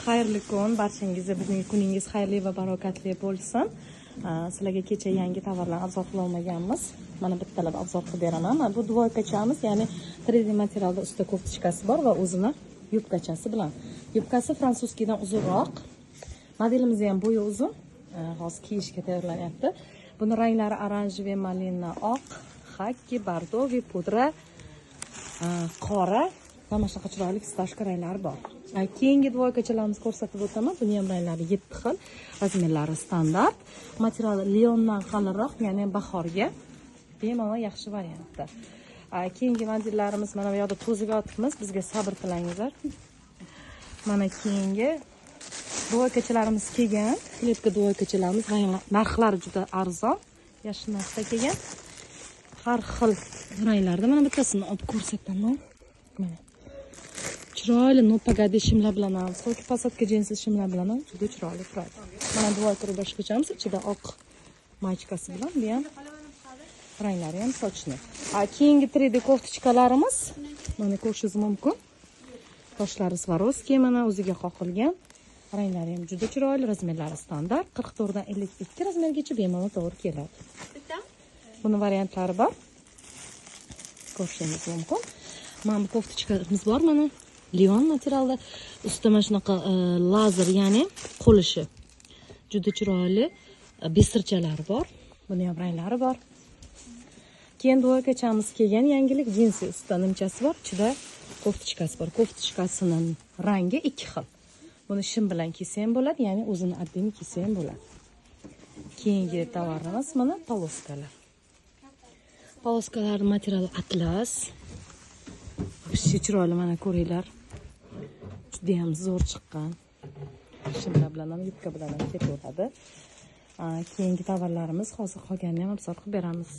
Xayrli kun, barchangizga bugungi kuningiz xayrli va barokatli bo'lsin. Sizlarga kecha yangi tovarlarni obzor qila olmaganmiz. Mana bittalab obzor qilib beraman. Mana bu dvoykachamiz, ya'ni 3D materialda ustida ko'ftachkasi bor va o'zini yubkachasi bilan. Yubkasi frantsuzskidan uzunroq. Modelimiz ham bo'yi uzun. Hozir kiyishga tayyorlanyapti. Buni ranglari oranjiy, malina, oq, xakki, bordovi, pudra, qora va mana shunaqa chiroyli fistashka ranglari bor. Keyingi dvoykachalarimiz ko'rsatib o'taman. Buni ham ranglari 7 xil, razmerlari standart. Materiali Lyondan qalinroq, ya'ni bahorga bemalol yaxshi variantda. Keyingi modellarimiz mana bu yerda to'zib yotibmiz. Bizga sabr tilangizlar. Mana keyingi dvoykachalarimiz kelgan. Klipka dvoykachalarimiz narxlari juda arzon. Yaxshi narxda kelgan. Har xil ranglarda mana bittasini olib ko'rsataman. Mana chiroyli nopagadi shimlar bilan ham, so'ki pasatka jinsi shimlar bilan ham juda chiroyli turadi. Mana dvoyka rubashkachamiz ichida oq maychkasi bilan, bu ham ranglari ham sochli. Keyingi 3D koftachkalarimiz mana ko'rishingiz mumkin. Toshlari Swarovski mana o'ziga qoqilgan. Ranglari ham juda chiroyli, razmerlari standart, 44 dan 52 razmergacha bemalol to'g'ri keladi. Buni variantlari bor. Ko'rishingiz mumkin. Mana bu koftachkamiz bor mana. Lyon materialda ustida mana shunaqa lazer, ya'ni qo'lishi. Juda chiroyli bisirchalari bor. Buni ham ranglari bor. Keyin dvoykachamiz kelgan yangilik, jinsi ustida nimchasi bor, ichida koftachkasi bor. Koftachkasining rangi 2 xil. Buni shim bilan kiysa ham bo'ladi, ya'ni o'zini addini kiysa ham bo'ladi. Keyingi tovarimiz mana poloskalar. Poloskalar materiali atlas. Shu chiroyli mana ko'ringlar. Juda ham zo'r chiqqan. Shimlar bilan ham, yubka bilan ham ketaveradi. Keyingi tovarlarimiz hozir qolganini ham obzor qilib beramiz.